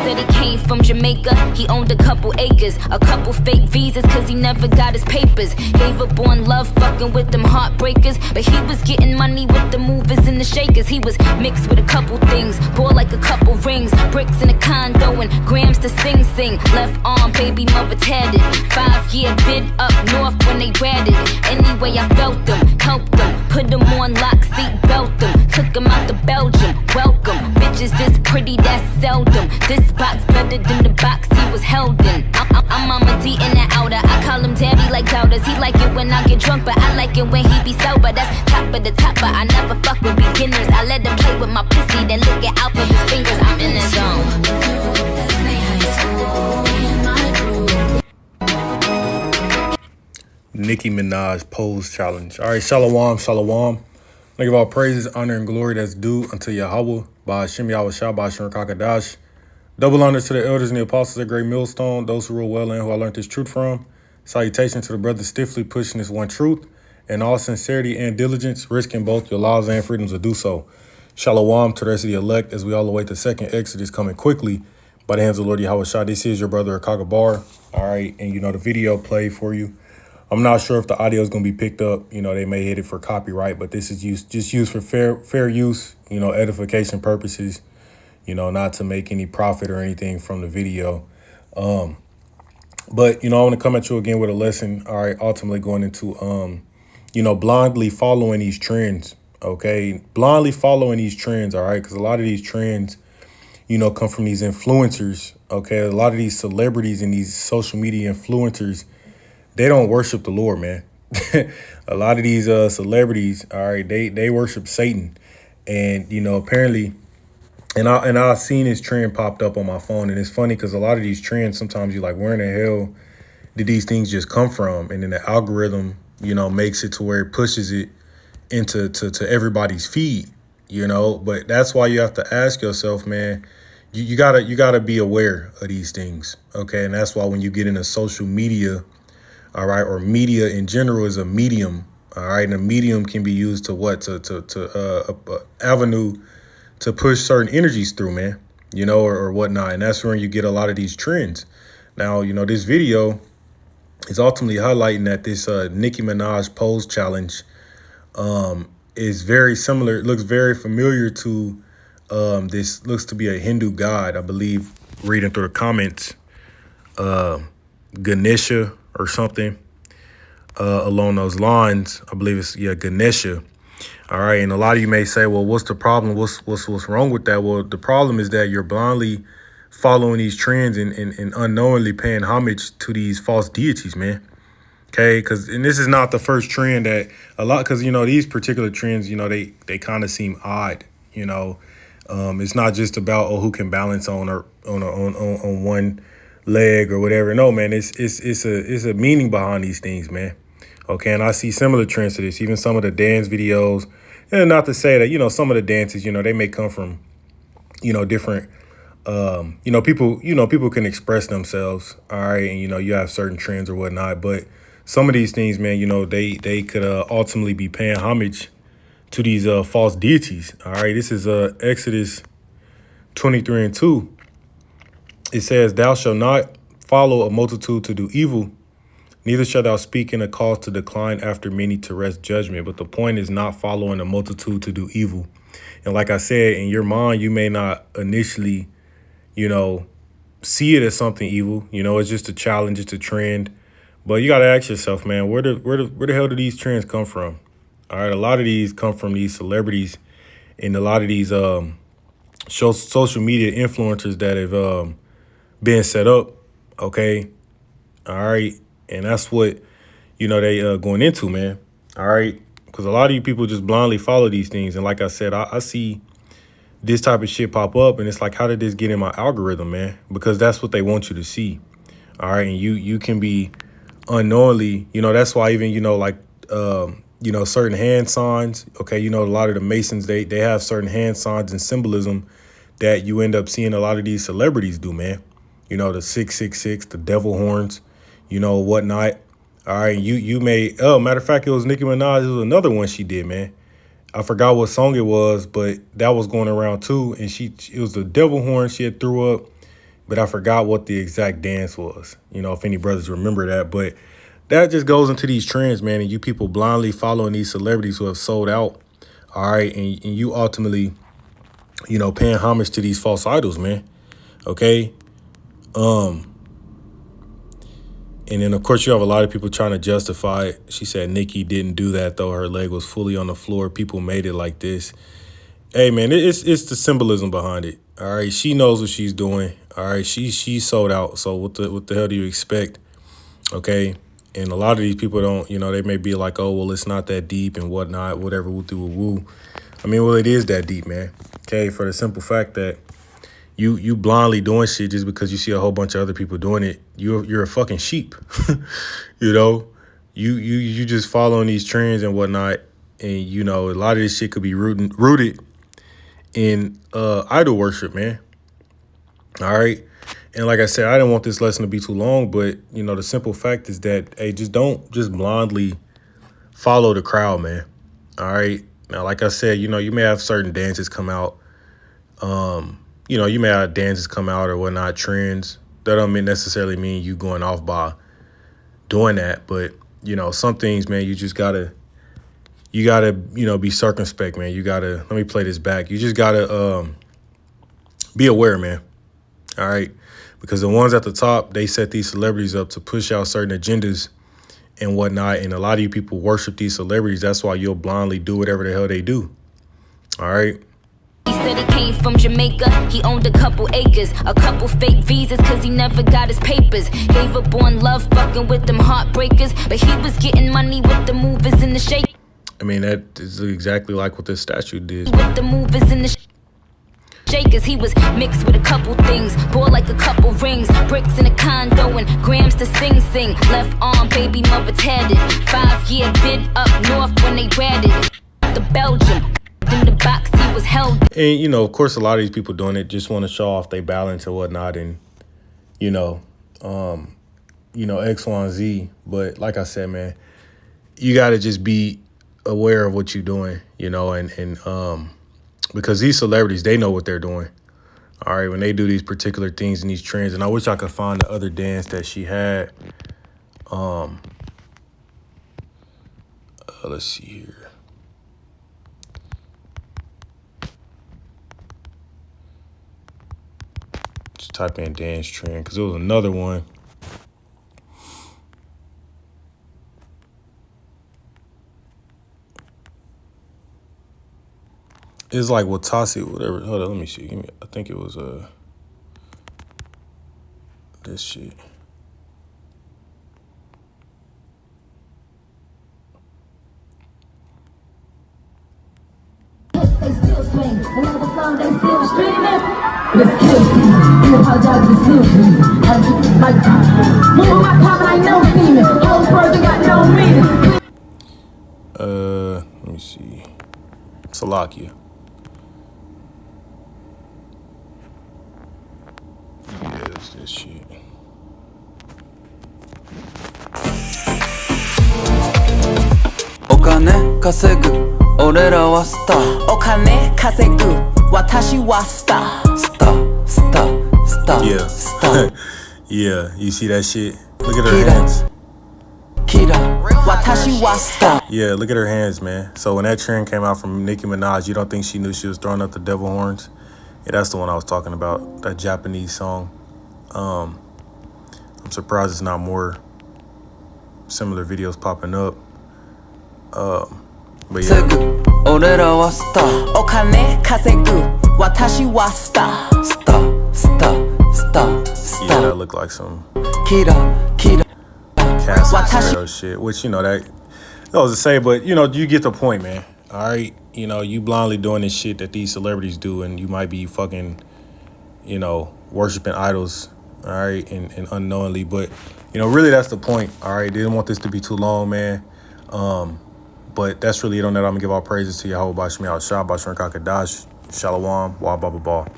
said he came from Jamaica. He owned a couple acres, a couple fake visas, cause he never got his papers. Gave up on love, fucking with them heartbreakers. But he was getting money with the movers and the shakers. He was mixed with a couple things, bought like a couple rings, bricks in a condo and grams to sing. Left arm, baby mother tatted. 5-year bid up north when they ratted. Anyway, I felt them, helped them, put them on lock, seat belt them, took them out to Belgium. Welcome, bitches this pretty, that's seldom. This box better than the box he was held in. I'm Mama D in the outer. I call him daddy like doubters. He like it when I get drunk, but I like it when he be sober. That's top of the top, but I never fuck with beginners. I let him play with my pussy, then lick it out with his fingers. I'm in the zone. Nicki Minaj pose challenge. All right, shalom, shalom. I give all praises, honor, and glory that's due unto Yahweh, by Hashem Yahweh Shah, by Hashem Kakadash. Double honor to the elders and the apostles at Great Millstone, those who rule well and who I learned this truth from. Salutation to the brothers stiffly pushing this one truth, and all sincerity and diligence, risking both your lives and freedoms to do so. Shalom to the rest of the elect as we all await the second Exodus coming quickly by the hands of the Lord Yahweh Shah. This is your brother Akagabar. All right, and the video played for you. I'm not sure if the audio is going to be picked up. They may hit it for copyright, but this is used for fair use, edification purposes, not to make any profit or anything from the video. But, I want to come at you again with a lesson. All right, ultimately going into, blindly following these trends. OK, blindly following these trends. All right, because a lot of these trends, come from these influencers. OK, a lot of these celebrities and these social media influencers, they don't worship the Lord, man. A lot of these celebrities, all right, they worship Satan. And, apparently, and I've seen this trend popped up on my phone. And it's funny because a lot of these trends, sometimes you're like, where in the hell did these things just come from? And then the algorithm, makes it to where it pushes it into to everybody's feed, But that's why you have to ask yourself, man, you gotta be aware of these things. OK, and that's why when you get into social media, all right, or media in general is a medium. All right, and a medium can be used to avenue to push certain energies through, man, or whatnot. And that's where you get a lot of these trends. Now, this video is ultimately highlighting that this Nicki Minaj pose challenge is very similar. It looks very familiar to this looks to be a Hindu god, I believe, reading through the comments, Ganesha or something along those lines. I believe it's, Ganesha. All right. And a lot of you may say, well, what's the problem? What's wrong with that? Well, the problem is that you're blindly following these trends and unknowingly paying homage to these false deities, man. OK, and this is not the first trend that because, these particular trends, they kind of seem odd. It's not just about, who can balance on one leg or whatever. No, man, it's a meaning behind these things, man. OK, and I see similar trends to this, even some of the dance videos. And not to say that, some of the dances, they may come from, different, people can express themselves. All right. And, you have certain trends or whatnot. But some of these things, man, they could ultimately be paying homage to these false deities. All right. This is Exodus 23:2. It says, thou shalt not follow a multitude to do evil, neither shalt thou speak in a cause to decline after many to wrest judgment. But the point is not following a multitude to do evil. And like I said, in your mind, you may not initially, see it as something evil. It's just a challenge, it's a trend. But you got to ask yourself, man, where the hell do these trends come from? All right, a lot of these come from these celebrities and a lot of these social media influencers that have being set up. OK. All right. And that's what, they going into, man. All right. Because a lot of you people just blindly follow these things. And like I said, I see this type of shit pop up. And it's like, how did this get in my algorithm, man? Because that's what they want you to see. All right. And you can be unknowingly, that's why even, certain hand signs. OK. A lot of the Masons, they have certain hand signs and symbolism that you end up seeing a lot of these celebrities do, man. The 666, the devil horns, whatnot. All right. You may. Oh, matter of fact, it was Nicki Minaj. It was another one she did, man. I forgot what song it was, but that was going around, too. And it was the devil horn she had threw up. but I forgot what the exact dance was. If any brothers remember that, but that just goes into these trends, man. And you people blindly following these celebrities who have sold out. All right. And you ultimately, paying homage to these false idols, man. Okay. And then, of course, you have a lot of people trying to justify it. She said Nikki didn't do that, though. Her leg was fully on the floor. People made it like this. Hey, man, it's the symbolism behind it. All right. She knows what she's doing. All right. She sold out. So what the hell do you expect? Okay. And a lot of these people don't, they may be like, oh, well, it's not that deep and whatnot, whatever, woo. I mean, well, it is that deep, man. Okay. For the simple fact that you blindly doing shit just because you see a whole bunch of other people doing it. You're a fucking sheep. You just following these trends and whatnot. And, a lot of this shit could be rooted in idol worship, man. All right. And like I said, I didn't want this lesson to be too long, but, the simple fact is that, hey, just don't just blindly follow the crowd, man. All right. Now, like I said, you may have certain dances come out. You may have dances come out or whatnot, trends. That don't necessarily mean you going off by doing that. But, some things, man, you gotta, be circumspect, man. Let me play this back. You just gotta be aware, man. All right. Because the ones at the top, they set these celebrities up to push out certain agendas and whatnot. And a lot of you people worship these celebrities. That's why you'll blindly do whatever the hell they do. All right. He said he came from Jamaica, he owned a couple acres, a couple fake visas cause he never got his papers. Gave up on love, fucking with them heartbreakers, but he was getting money with the movers and the shake. I mean, that is exactly like what this statue did. With the movers and the shakers, he was mixed with a couple things, bought like a couple rings, bricks in a condo and grams to sing. Left arm, baby mother tatted, 5-year bid up north when they ratted the Belgium. In the box he was held. And, of course, a lot of these people doing it just want to show off their balance or whatnot and, X, Y, and Z. But like I said, man, you got to just be aware of what you're doing, and because these celebrities, they know what they're doing. All right, when they do these particular things and these trends. And I wish I could find the other dance that she had. Let's see here. Just type in dance trend because there was another one. It's like Watasi, whatever. Hold on, let me see. I think it was this shit. They still swing. Another song, they still streaming. It's kill season. You apologize, it's still season. I just like move my pop, I know steaming. Whole person got no meaning. Let me see. Salakia. Yeah, it's this shit. Okane kasegu, orera wa star. Okane kasegu, watashi wa star. Star. Yeah. Star. Yeah, you see that shit? Look at her hands. Kira, Watashi wa star. Yeah, look at her hands, man. So when that trend came out from Nicki Minaj, you don't think she knew she was throwing up the devil horns? Yeah, that's the one I was talking about, that Japanese song. I'm surprised it's not more similar videos popping up. But yeah. orera wa star. Okane kasegu, watashi wa star. Star. Yeah, that looked like some Kira. Castle shit, which, that was to say, but, you get the point, man. All right? You blindly doing this shit that these celebrities do, and you might be fucking, worshiping idols, all right, and unknowingly. But, really that's the point, all right? Didn't want this to be too long, man. But that's really it on that. I'm going to give all praises to Yahweh Bashmi Al-Shah, Bashar Kakadash, Shalom, Wa Baba Ba.